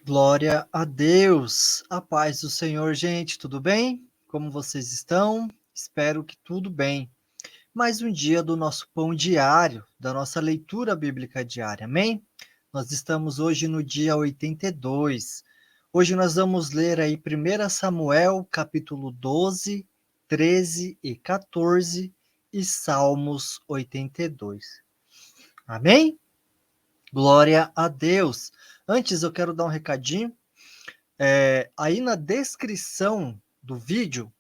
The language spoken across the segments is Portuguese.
Glória a Deus, a paz do Senhor, gente, tudo bem? Como vocês estão? Espero que tudo bem. Mais um dia do nosso pão diário, da nossa leitura bíblica diária, amém? Nós estamos hoje no dia 82. Hoje nós vamos ler aí 1 Samuel, capítulo 12, 13 e 14 e Salmos 82. Amém? Glória a Deus. Antes eu quero dar um recadinho. Aí na descrição do vídeo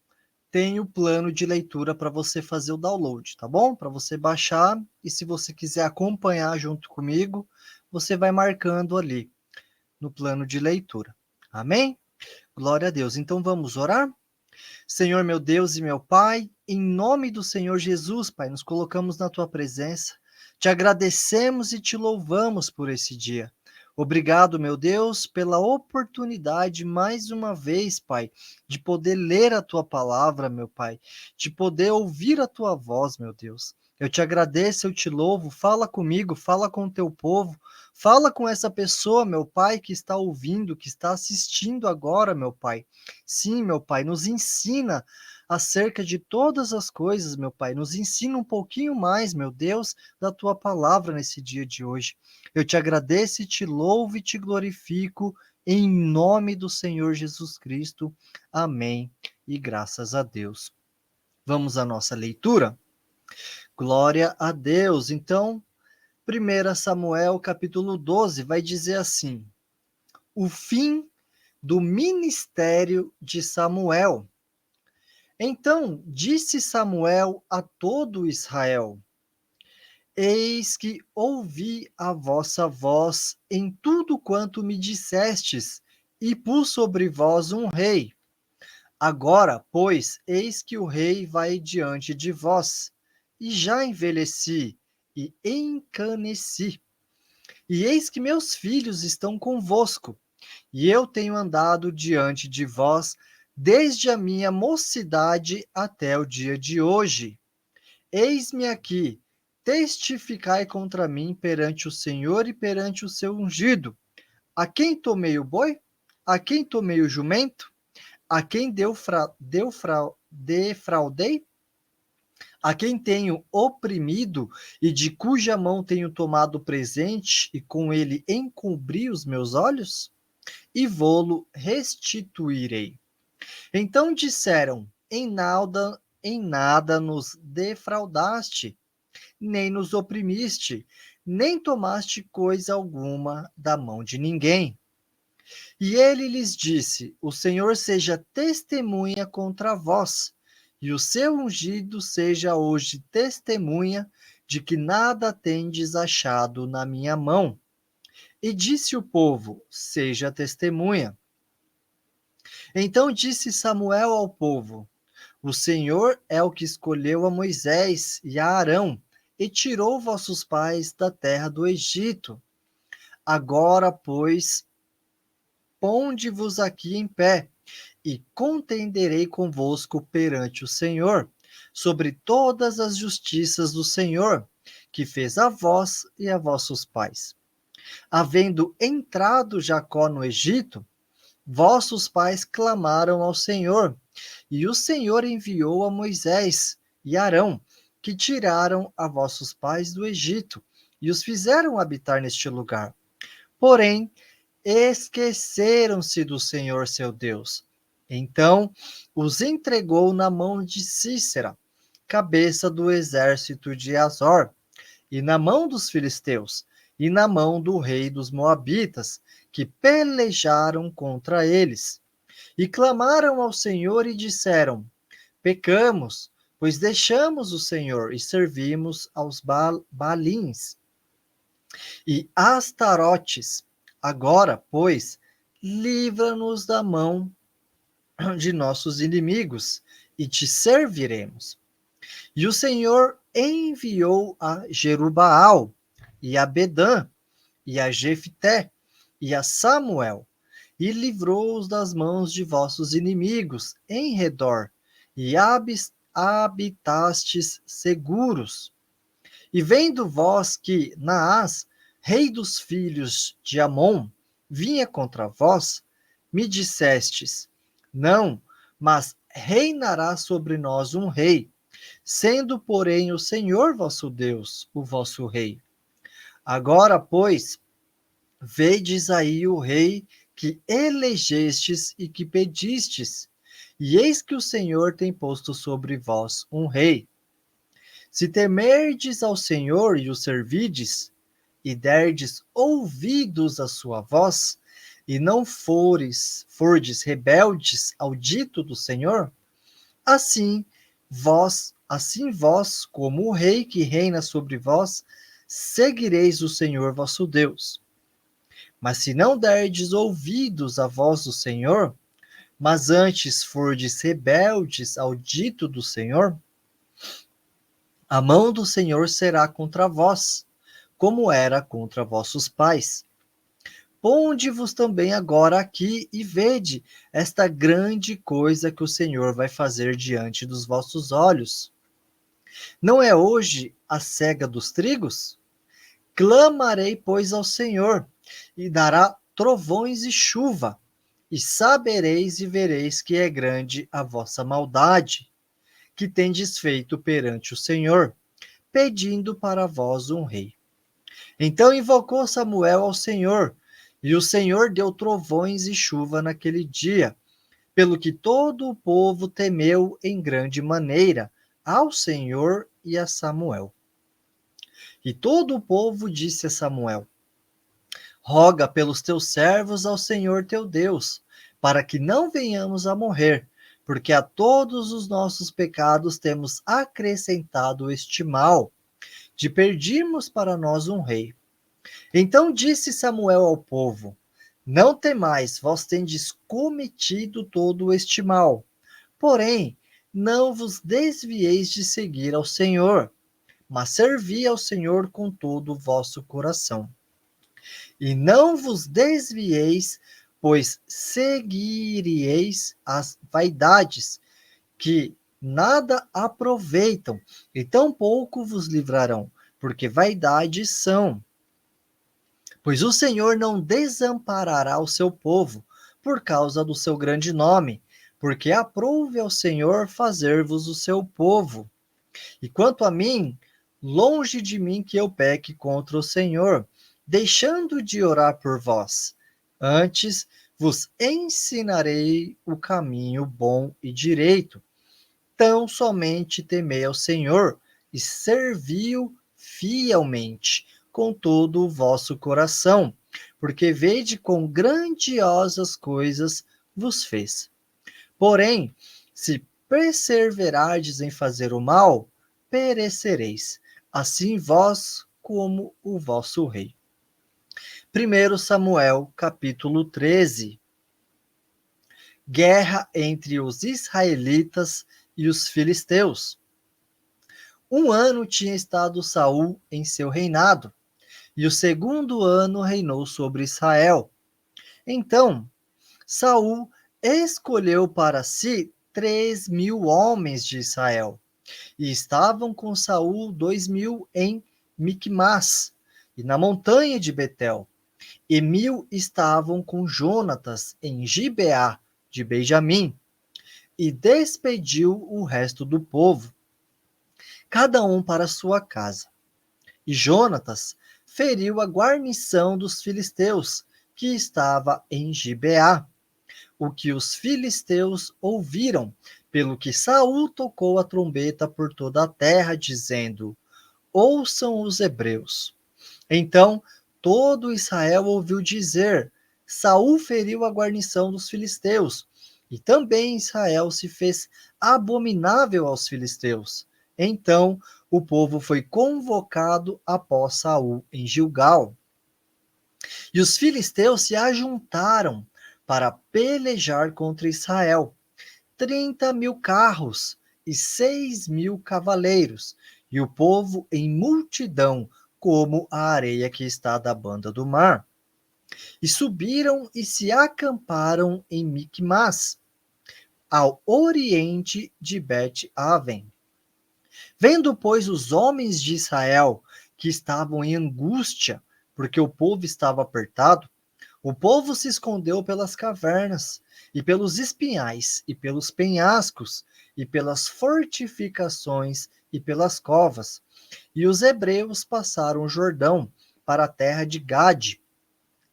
tem o plano de leitura para você fazer o download, tá bom? Para você baixar e se você quiser acompanhar junto comigo, você vai marcando ali no plano de leitura. Amém? Glória a Deus. Então vamos orar? Senhor meu Deus e meu Pai, em nome do Senhor Jesus, Pai, nos colocamos na tua presença, te agradecemos e te louvamos por esse dia. Obrigado, meu Deus, pela oportunidade, mais uma vez, Pai, de poder ler a tua palavra, meu Pai, de poder ouvir a tua voz, meu Deus. Eu te agradeço, eu te louvo. Fala comigo, fala com o teu povo, fala com essa pessoa, meu Pai, que está ouvindo, que está assistindo agora, meu Pai. Sim, meu Pai, nos ensina acerca de todas as coisas, meu Pai. Nos ensina um pouquinho mais, meu Deus, da tua palavra nesse dia de hoje. Eu te agradeço e te louvo e te glorifico em nome do Senhor Jesus Cristo. Amém. E graças a Deus. Vamos à nossa leitura? Glória a Deus. Então, 1 Samuel, capítulo 12, vai dizer assim: o fim do ministério de Samuel. Então disse Samuel a todo Israel: Eis que ouvi a vossa voz em tudo quanto me dissestes, e pus sobre vós um rei. Agora, pois, eis que o rei vai diante de vós, e já envelheci e encaneci. E eis que meus filhos estão convosco, e eu tenho andado diante de vós desde a minha mocidade até o dia de hoje. Eis-me aqui, testificai contra mim perante o Senhor e perante o seu ungido. A quem tomei o boi? A quem tomei o jumento? A quem defraudei? A quem tenho oprimido e de cuja mão tenho tomado presente e com ele encobri os meus olhos? E vô-lo restituirei. Então disseram: em nada nos defraudaste, nem nos oprimiste, nem tomaste coisa alguma da mão de ninguém. E ele lhes disse: O Senhor seja testemunha contra vós, e o seu ungido seja hoje testemunha de que nada tendes achado na minha mão. E disse o povo: Seja testemunha. Então disse Samuel ao povo: O Senhor é o que escolheu a Moisés e a Arão e tirou vossos pais da terra do Egito. Agora, pois, ponde-vos aqui em pé e contenderei convosco perante o Senhor, sobre todas as justiças do Senhor, que fez a vós e a vossos pais. Havendo entrado Jacó no Egito, vossos pais clamaram ao Senhor, e o Senhor enviou a Moisés e Arão, que tiraram a vossos pais do Egito, e os fizeram habitar neste lugar. Porém, esqueceram-se do Senhor seu Deus. Então os entregou na mão de Cícera, cabeça do exército de Azor, e na mão dos filisteus, e na mão do rei dos moabitas, que pelejaram contra eles. E clamaram ao Senhor e disseram: Pecamos, pois deixamos o Senhor e servimos aos Balins e Astarotes. Agora, pois, livra-nos da mão de nossos inimigos e te serviremos. E o Senhor enviou a Jerubaal e a Bedã e a Jefté e a Samuel e livrou-os das mãos de vossos inimigos em redor e habitastes seguros. E vendo vós que Naás, rei dos filhos de Amon, vinha contra vós, me dissestes: não, mas reinará sobre nós um rei, sendo, porém, o Senhor vosso Deus o vosso rei. Agora, pois, vedes aí o rei que elegestes e que pedistes, e eis que o Senhor tem posto sobre vós um rei. Se temerdes ao Senhor e o servides, e derdes ouvidos à sua voz, e não fordes rebeldes ao dito do Senhor, assim vós, como o rei que reina sobre vós, seguireis o Senhor vosso Deus. Mas se não derdes ouvidos à voz do Senhor, mas antes fordes rebeldes ao dito do Senhor, a mão do Senhor será contra vós, como era contra vossos pais. Ponde-vos também agora aqui e vede esta grande coisa que o Senhor vai fazer diante dos vossos olhos. Não é hoje a cega dos trigos? Clamarei, pois, ao Senhor, e dará trovões e chuva, e sabereis e vereis que é grande a vossa maldade, que tendes feito perante o Senhor, pedindo para vós um rei. Então invocou Samuel ao Senhor, e o Senhor deu trovões e chuva naquele dia, pelo que todo o povo temeu em grande maneira ao Senhor e a Samuel. E todo o povo disse a Samuel: roga pelos teus servos ao Senhor teu Deus, para que não venhamos a morrer, porque a todos os nossos pecados temos acrescentado este mal, de pedirmos para nós um rei. Então disse Samuel ao povo: não temais, vós tendes cometido todo este mal. Porém, não vos desvieis de seguir ao Senhor, mas servi ao Senhor com todo o vosso coração. E não vos desvieis, pois seguireis as vaidades, que nada aproveitam, e tampouco vos livrarão, porque vaidades são. Pois o Senhor não desamparará o seu povo, por causa do seu grande nome, porque aprouve ao Senhor fazer-vos o seu povo. E quanto a mim, longe de mim que eu peque contra o Senhor, deixando de orar por vós. Antes vos ensinarei o caminho bom e direito. Tão somente temei ao Senhor e servi-o fielmente com todo o vosso coração, porque vede quão grandiosas coisas vos fez. Porém, se perseverardes em fazer o mal, perecereis, assim vós como o vosso rei. 1 Samuel, capítulo 13. Guerra entre os israelitas e os filisteus. Um ano tinha estado Saul em seu reinado, e o segundo ano reinou sobre Israel. Então, Saul escolheu para si 3.000 homens de Israel, e estavam com Saul 2.000 em Micmas, e na montanha de Betel, e 1.000 estavam com Jonatas em Gibeá de Benjamim, e despediu o resto do povo, cada um para sua casa. E Jonatas feriu a guarnição dos filisteus, que estava em Gibeá, o que os filisteus ouviram, pelo que Saul tocou a trombeta por toda a terra, dizendo: ouçam os hebreus. Então todo Israel ouviu dizer: Saul feriu a guarnição dos filisteus, e também Israel se fez abominável aos filisteus. Então o povo foi convocado após Saul em Gilgal. E os filisteus se ajuntaram para pelejar contra Israel. 30.000 carros e 6.000 cavaleiros, e o povo em multidão, como a areia que está da banda do mar. E subiram e se acamparam em Micmas, ao oriente de Bet-Aven. Vendo, pois, os homens de Israel que estavam em angústia, porque o povo estava apertado, O povo se escondeu pelas cavernas, e pelos espinhais, e pelos penhascos, e pelas fortificações, e pelas covas. E os hebreus passaram o Jordão para a terra de Gade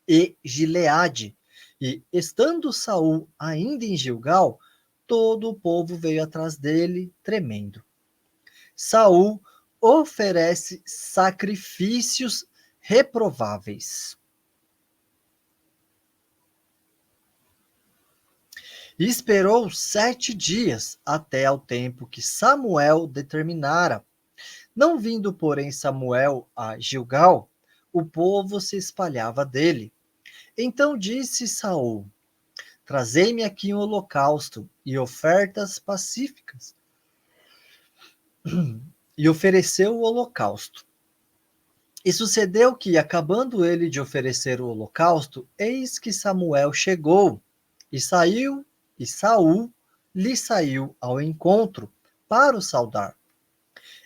e Gileade. E, estando Saul ainda em Gilgal, todo o povo veio atrás dele, tremendo. Saul oferece sacrifícios reprováveis. E esperou 7 dias até ao tempo que Samuel determinara. Não vindo, porém, Samuel a Gilgal, o povo se espalhava dele. Então disse Saul: Trazei-me aqui um holocausto e ofertas pacíficas. E ofereceu o holocausto. E sucedeu que, acabando ele de oferecer o holocausto, eis que Samuel chegou, e saiu, e Saul lhe saiu ao encontro para o saudar.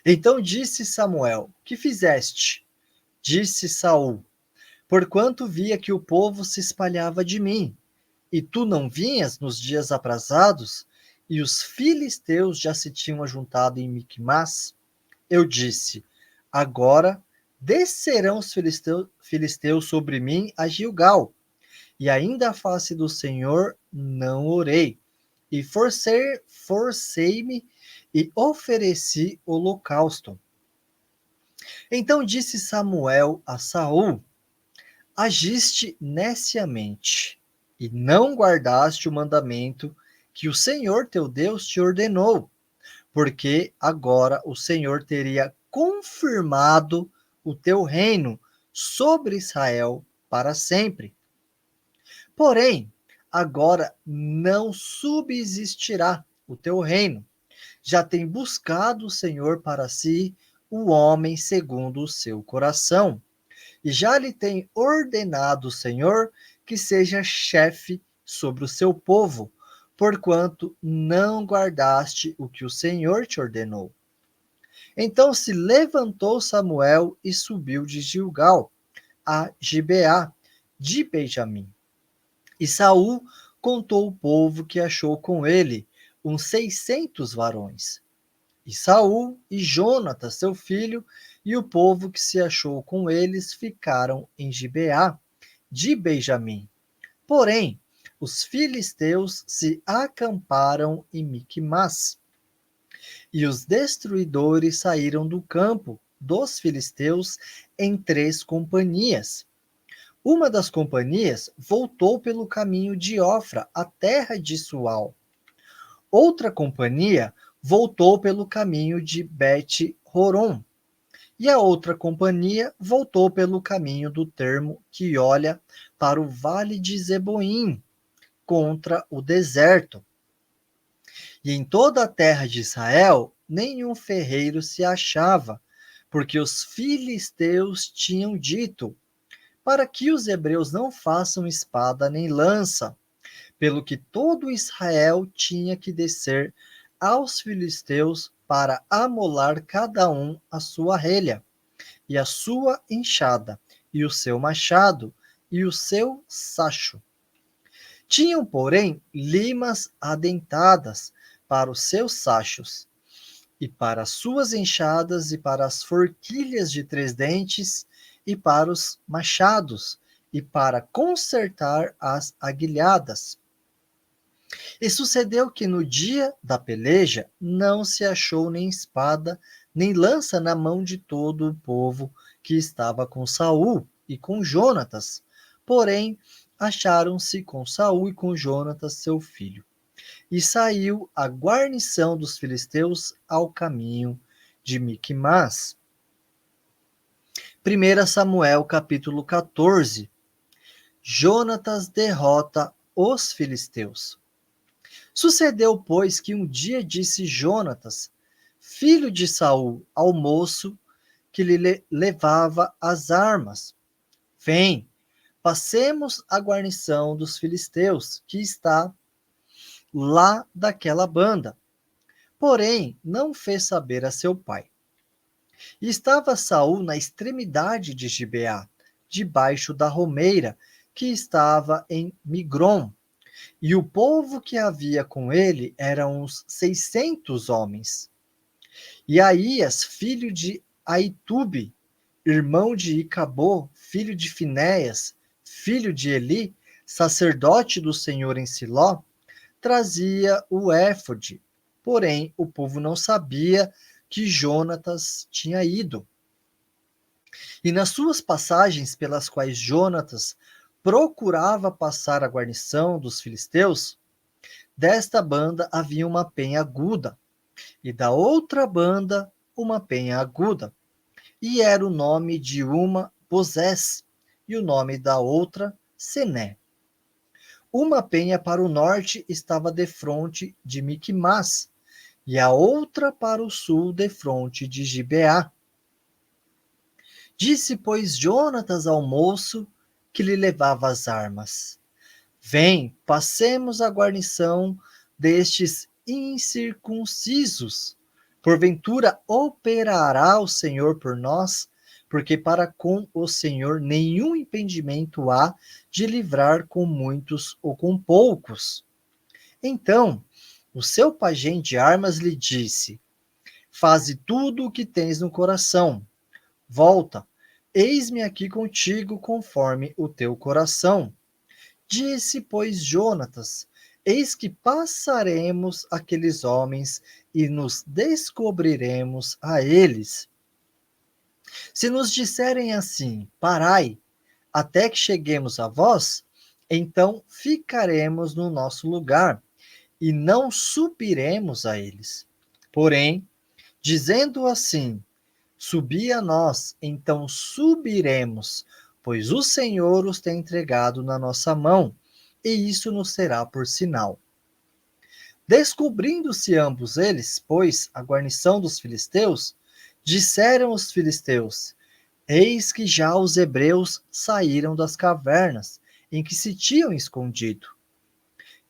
Então disse Samuel: Que fizeste? Disse Saul: Porquanto via que o povo se espalhava de mim, e tu não vinhas nos dias aprazados, e os filisteus já se tinham ajuntado em Micmas, eu disse: Agora descerão os filisteus sobre mim a Gilgal. E ainda a face do Senhor não orei. E forcei-me e ofereci holocausto. Então disse Samuel a Saul: Agiste neciamente, e não guardaste o mandamento que o Senhor teu Deus te ordenou, porque agora o Senhor teria confirmado o teu reino sobre Israel para sempre. Porém, agora não subsistirá o teu reino. Já tem buscado o Senhor para si o homem segundo o seu coração, e já lhe tem ordenado o Senhor que seja chefe sobre o seu povo, porquanto não guardaste o que o Senhor te ordenou. Então se levantou Samuel e subiu de Gilgal a Gibeá de Benjamim. E Saul contou o povo que achou com ele, uns 600 varões. E Saul e Jonatas, seu filho, e o povo que se achou com eles ficaram em Gibeá de Benjamim. Porém, os filisteus se acamparam em Micmas. E os destruidores saíram do campo dos filisteus em 3 companhias. Uma das companhias voltou pelo caminho de Ofra, a terra de Sual. Outra companhia voltou pelo caminho de Bet-Horon. E a outra companhia voltou pelo caminho do termo que olha para o vale de Zeboim, contra o deserto. E em toda a terra de Israel, nenhum ferreiro se achava, porque os filisteus tinham dito: para que os hebreus não façam espada nem lança, pelo que todo Israel tinha que descer aos filisteus para amolar cada um a sua relha, e a sua enxada, e o seu machado, e o seu sacho. Tinham, porém, limas adentadas para os seus sachos, e para as suas enxadas, e para as forquilhas de 3 dentes, e para os machados, e para consertar as aguilhadas. E sucedeu que no dia da peleja não se achou nem espada, nem lança na mão de todo o povo que estava com Saul e com Jonatas. Porém, acharam-se com Saul e com Jonatas, seu filho. E saiu a guarnição dos filisteus ao caminho de Micmas. 1 Samuel capítulo 14. Jonatas derrota os filisteus. Sucedeu, pois, que um dia disse Jonatas, filho de Saul, ao moço que lhe levava as armas: Vem, passemos a guarnição dos filisteus, que está lá daquela banda. Porém, não fez saber a seu pai. E estava Saul na extremidade de Gibeá, debaixo da romeira, que estava em Migron, e o povo que havia com ele eram uns 600 homens. E Aías, filho de Aitube, irmão de Icabô, filho de Finéias, filho de Eli, sacerdote do Senhor em Siló, trazia o éfode. Porém, o povo não sabia que Jonatas tinha ido. E nas suas passagens pelas quais Jonatas procurava passar a guarnição dos filisteus, desta banda havia uma penha aguda, e da outra banda uma penha aguda. E era o nome de uma Bozés, e o nome da outra Sené. Uma penha para o norte estava defronte de Miquimás, e a outra para o sul defronte de Gibeá. Disse, pois, Jonatas ao moço que lhe levava as armas: Vem, passemos a guarnição destes incircuncisos. Porventura operará o Senhor por nós, porque para com o Senhor nenhum impedimento há de livrar com muitos ou com poucos. Então, o seu pajem de armas lhe disse: Faze tudo o que tens no coração. Volta, eis-me aqui contigo conforme o teu coração. Disse, pois, Jonatas: Eis que passaremos aqueles homens e nos descobriremos a eles. Se nos disserem assim: Parai, até que cheguemos a vós, então ficaremos no nosso lugar e não subiremos a eles. Porém, dizendo assim: Subi a nós, então subiremos, pois o Senhor os tem entregado na nossa mão, e isso nos será por sinal. Descobrindo-se ambos eles, pois, a guarnição dos filisteus, disseram os filisteus: Eis que já os hebreus saíram das cavernas em que se tinham escondido.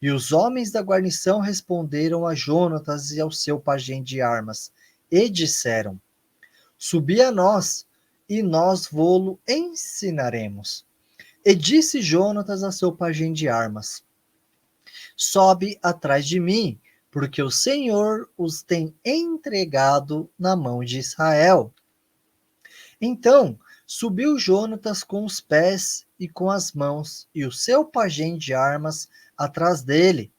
E os homens da guarnição responderam a Jonatas e ao seu pajem de armas, e disseram: Subi a nós, e nós vô-lo ensinaremos. E disse Jonatas a seu pajem de armas: Sobe atrás de mim, porque o Senhor os tem entregado na mão de Israel. Então subiu Jonatas com os pés e com as mãos, e o seu pajem de armas atrás dele.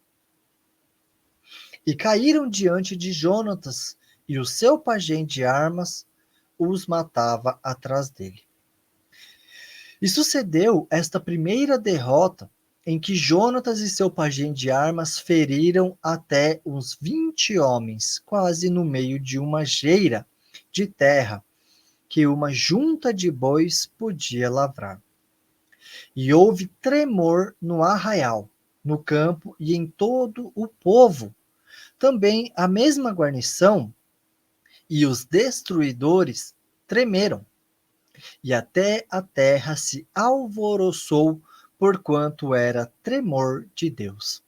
E caíram diante de Jonatas, e o seu pajem de armas os matava atrás dele. E sucedeu esta primeira derrota, em que Jonatas e seu pajem de armas feriram até uns 20 homens, quase no meio de uma geira de terra, que uma junta de bois podia lavrar. E houve tremor no arraial, no campo e em todo o povo. Também a mesma guarnição e os destruidores tremeram, e até a terra se alvoroçou, porquanto era tremor de Deus.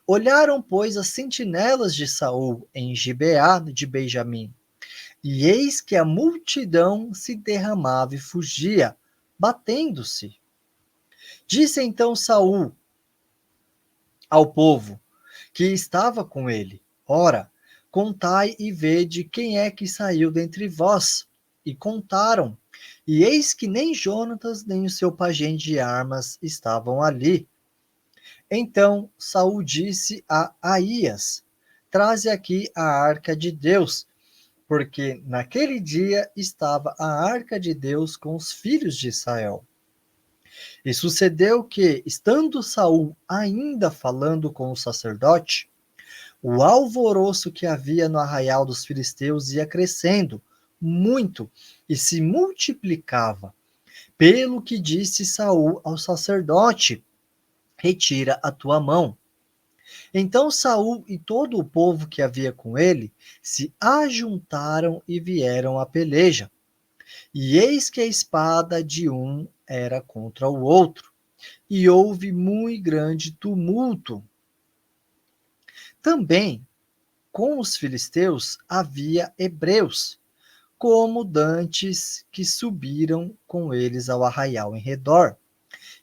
Olharam, pois, as sentinelas de Saul em Gibeá de Benjamim, e eis que a multidão se derramava e fugia, batendo-se. Disse então Saul ao povo que estava com ele: Ora, contai e vede quem é que saiu dentre vós. E contaram, e eis que nem Jonatas nem o seu pajem de armas estavam ali. Então Saul disse a Aías: Traze aqui a arca de Deus, porque naquele dia estava a arca de Deus com os filhos de Israel. E sucedeu que, estando Saul ainda falando com o sacerdote, o alvoroço que havia no arraial dos filisteus ia crescendo muito e se multiplicava. Pelo que disse Saul ao sacerdote: Retira a tua mão. Então Saul e todo o povo que havia com ele se ajuntaram e vieram à peleja. E eis que a espada de um era contra o outro, e houve muito grande tumulto. Também com os filisteus havia hebreus, como dantes que subiram com eles ao arraial em redor.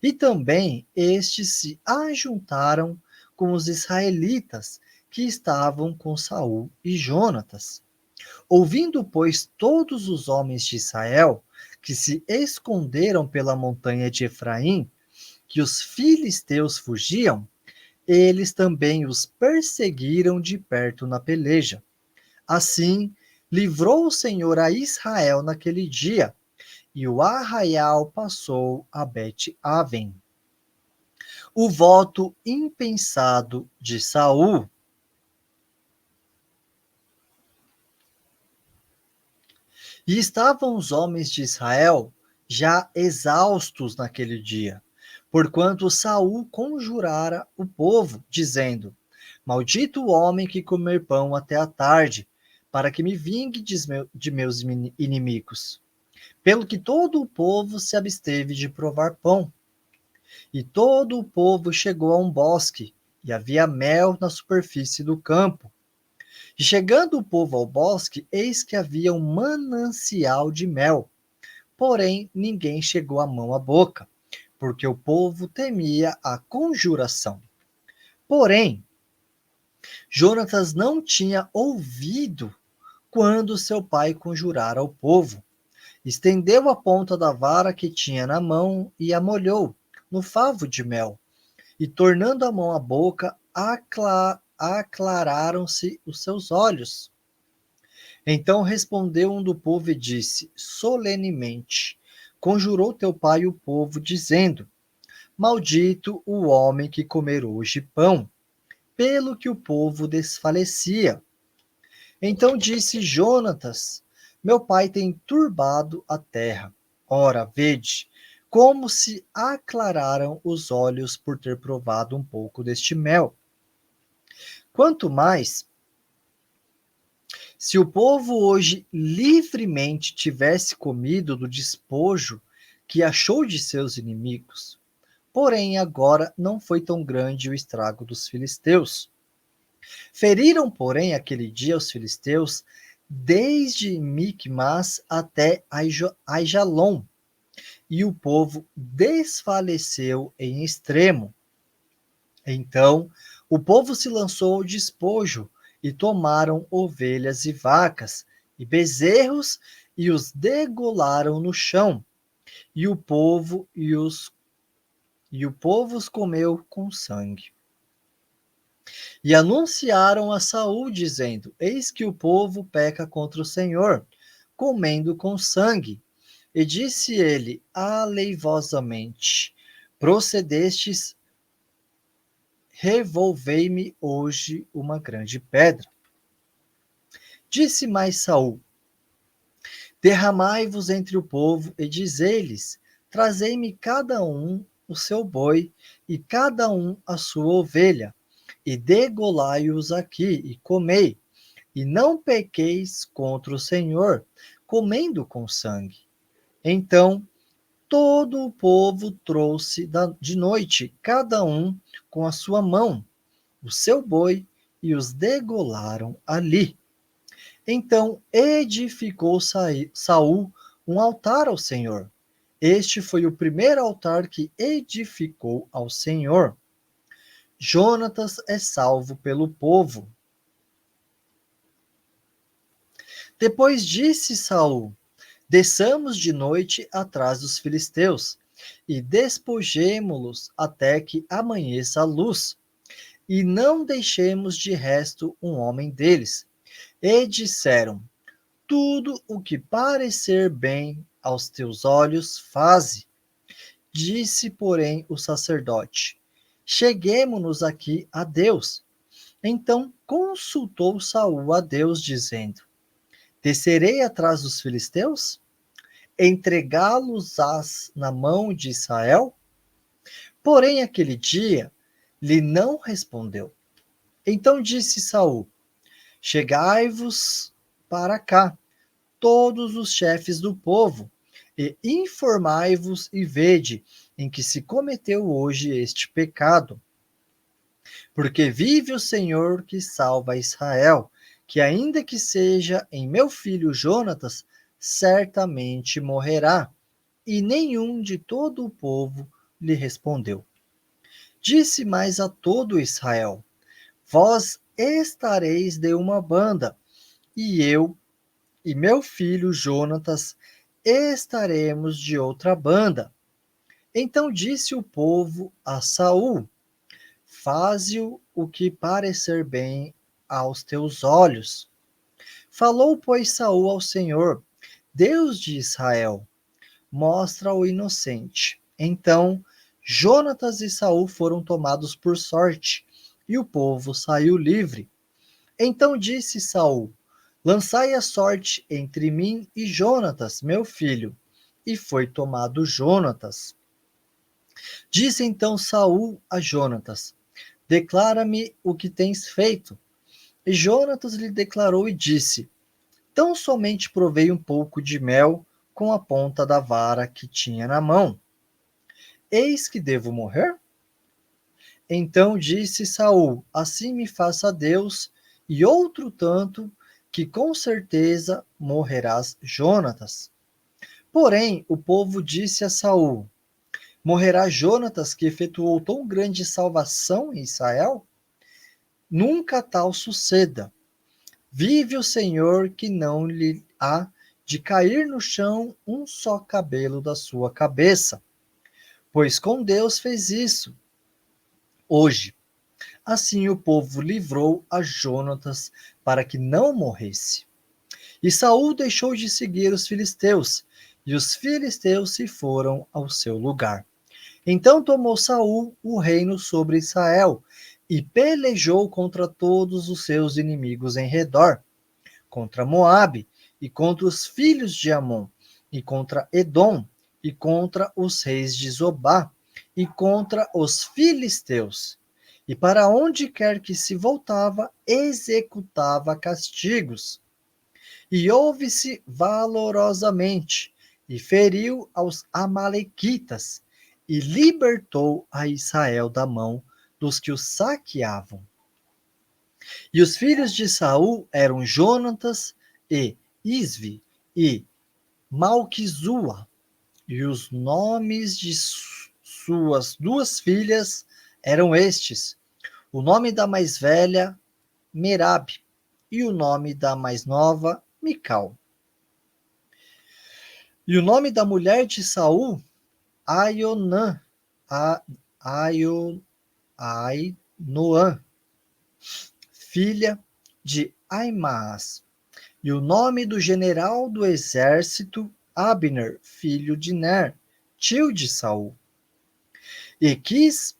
E também estes se ajuntaram com os israelitas que estavam com Saul e Jonatas. Ouvindo, pois, todos os homens de Israel que se esconderam pela montanha de Efraim, que os filisteus fugiam, eles também os perseguiram de perto na peleja. Assim, livrou o Senhor a Israel naquele dia, e o arraial passou a Bet-Aven. O voto impensado de Saul. E estavam os homens de Israel já exaustos naquele dia, porquanto Saul conjurara o povo, dizendo: Maldito o homem que comer pão até a tarde, para que me vingue de meus inimigos. Pelo que todo o povo se absteve de provar pão. E todo o povo chegou a um bosque, e havia mel na superfície do campo. E chegando o povo ao bosque, eis que havia um manancial de mel. Porém, ninguém chegou a mão à boca, porque o povo temia a conjuração. Porém, Jonatas não tinha ouvido quando seu pai conjurara ao povo. Estendeu a ponta da vara que tinha na mão e a molhou no favo de mel. E tornando a mão à boca, aclararam-se os seus olhos. Então respondeu um do povo e disse solenemente: Conjurou teu pai o povo, dizendo: Maldito o homem que comer hoje pão, pelo que o povo desfalecia. Então disse Jonatas: Meu pai tem turbado a terra. Ora, vede, como se aclararam os olhos por ter provado um pouco deste mel. Quanto mais, se o povo hoje livremente tivesse comido do despojo que achou de seus inimigos. Porém, agora não foi tão grande o estrago dos filisteus. Feriram, porém, aquele dia os filisteus, desde Micmas até Aijalon, e o povo desfaleceu em extremo. Então o povo se lançou ao despojo, e tomaram ovelhas e vacas, e bezerros, e os degolaram no chão, e o povo os comeu com sangue. E anunciaram a Saul, dizendo: Eis que o povo peca contra o Senhor, comendo com sangue. E disse ele aleivosamente: Procedestes, revolvei-me hoje uma grande pedra. Disse mais Saul: Derramai-vos entre o povo e dizei-lhes: Trazei-me cada um o seu boi e cada um a sua ovelha, e degolai-os aqui e comei, e não pequeis contra o Senhor, comendo com sangue. Então todo o povo trouxe de noite, cada um com a sua mão, o seu boi, e os degolaram ali. Então edificou Saul um altar ao Senhor. Este foi o primeiro altar que edificou ao Senhor. Jonatas é salvo pelo povo. Depois disse Saul: Desçamos de noite atrás dos filisteus e despojemo-los até que amanheça a luz, e não deixemos de resto um homem deles. E disseram: Tudo o que parecer bem aos teus olhos, faze. Disse, porém, o sacerdote: Cheguemo-nos aqui a Deus. Então consultou Saul a Deus, dizendo: Descerei atrás dos filisteus? Entregá-los-ás na mão de Israel? Porém, aquele dia lhe não respondeu. Então disse Saul: Chegai-vos para cá, todos os chefes do povo, e informai-vos e vede em que se cometeu hoje este pecado. Porque vive o Senhor que salva Israel, que ainda que seja em meu filho Jonatas, certamente morrerá, e nenhum de todo o povo lhe respondeu. Disse mais a todo Israel: Vós estareis de uma banda, e eu e meu filho Jonatas estaremos de outra banda. Então disse o povo a Saul: Faze o que parecer bem aos teus olhos. Falou, pois, Saul ao Senhor, Deus de Israel: Mostra o inocente. Então Jonatas e Saul foram tomados por sorte, e o povo saiu livre. Então disse Saul: Lançai a sorte entre mim e Jonatas, meu filho. E foi tomado Jonatas. Disse então Saul a Jonatas: Declara-me o que tens feito. E Jonatas lhe declarou e disse: Tão somente provei um pouco de mel com a ponta da vara que tinha na mão. Eis que devo morrer? Então disse Saul: Assim me faça Deus, e outro tanto, que com certeza morrerás, Jonatas. Porém, o povo disse a Saul: Morrerá Jonatas, que efetuou tão grande salvação em Israel? Nunca tal suceda. Vive o Senhor, que não lhe há de cair no chão um só cabelo da sua cabeça. Pois com Deus fez isso. Hoje, assim o povo livrou a Jonatas para que não morresse. E Saul deixou de seguir os filisteus, e os filisteus se foram ao seu lugar. Então tomou Saul o reino sobre Israel, e pelejou contra todos os seus inimigos em redor, contra Moabe, e contra os filhos de Amon, e contra Edom, e contra os reis de Zobá, e contra os filisteus. E para onde quer que se voltava, executava castigos. E houve-se valorosamente, e feriu aos amalequitas, e libertou a Israel da mão dos que os saqueavam. E os filhos de Saul eram Jonatas e Isvi e Malquizua, e os nomes de suas duas filhas eram estes: o nome da mais velha, Merabe, e o nome da mais nova, Mical. E o nome da mulher de Saul, Aionã, Ainoã, filha de Aimaas. E o nome do general do exército, Abner, filho de Ner, tio de Saul. E Quis,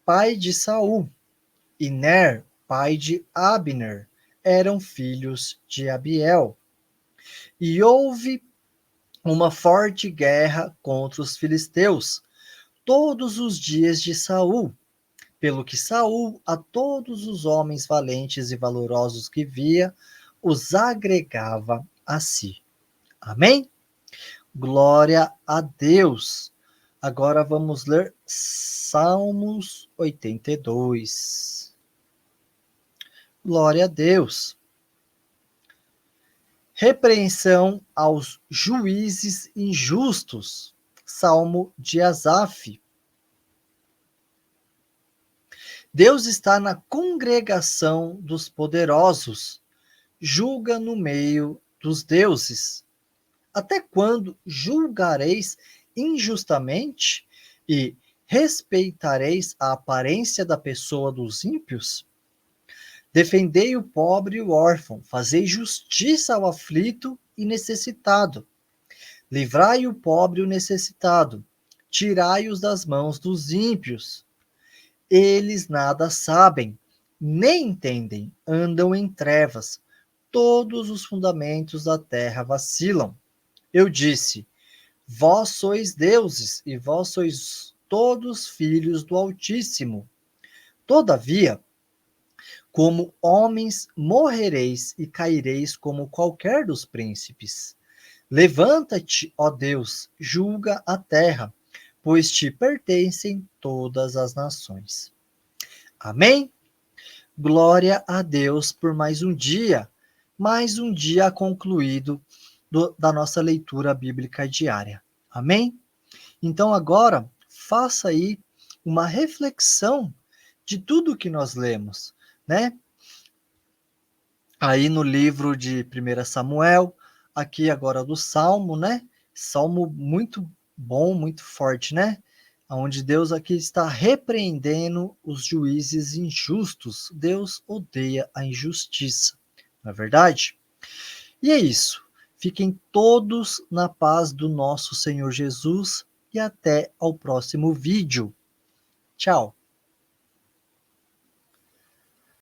pai de Saul, e Ner, pai de Abner, eram filhos de Abiel. E houve uma forte guerra contra os filisteus todos os dias de Saul, pelo que Saul a todos os homens valentes e valorosos que via, os agregava a si. Amém? Glória a Deus. Agora vamos ler Salmos 82. Glória a Deus. Repreensão aos juízes injustos. Salmo de Asaf. Deus está na congregação dos poderosos, julga no meio dos deuses. Até quando julgareis injustamente e respeitareis a aparência da pessoa dos ímpios? Defendei o pobre e o órfão, fazei justiça ao aflito e necessitado. Livrai o pobre e o necessitado, tirai-os das mãos dos ímpios. Eles nada sabem, nem entendem, andam em trevas, todos os fundamentos da terra vacilam. Eu disse: Vós sois deuses, e vós sois todos filhos do Altíssimo. Todavia, como homens morrereis e caireis como qualquer dos príncipes. Levanta-te, ó Deus, julga a terra, pois te pertencem todas as nações. Amém? Glória a Deus por mais um dia concluído da nossa leitura bíblica diária. Amém? Então agora, faça aí uma reflexão de tudo que nós lemos, né? Aí no livro de 1 Samuel, aqui agora do Salmo, né? Salmo muito bom, muito forte, né? Onde Deus aqui está repreendendo os juízes injustos. Deus odeia a injustiça, não é verdade? E é isso. Fiquem todos na paz do nosso Senhor Jesus e até ao próximo vídeo. Tchau.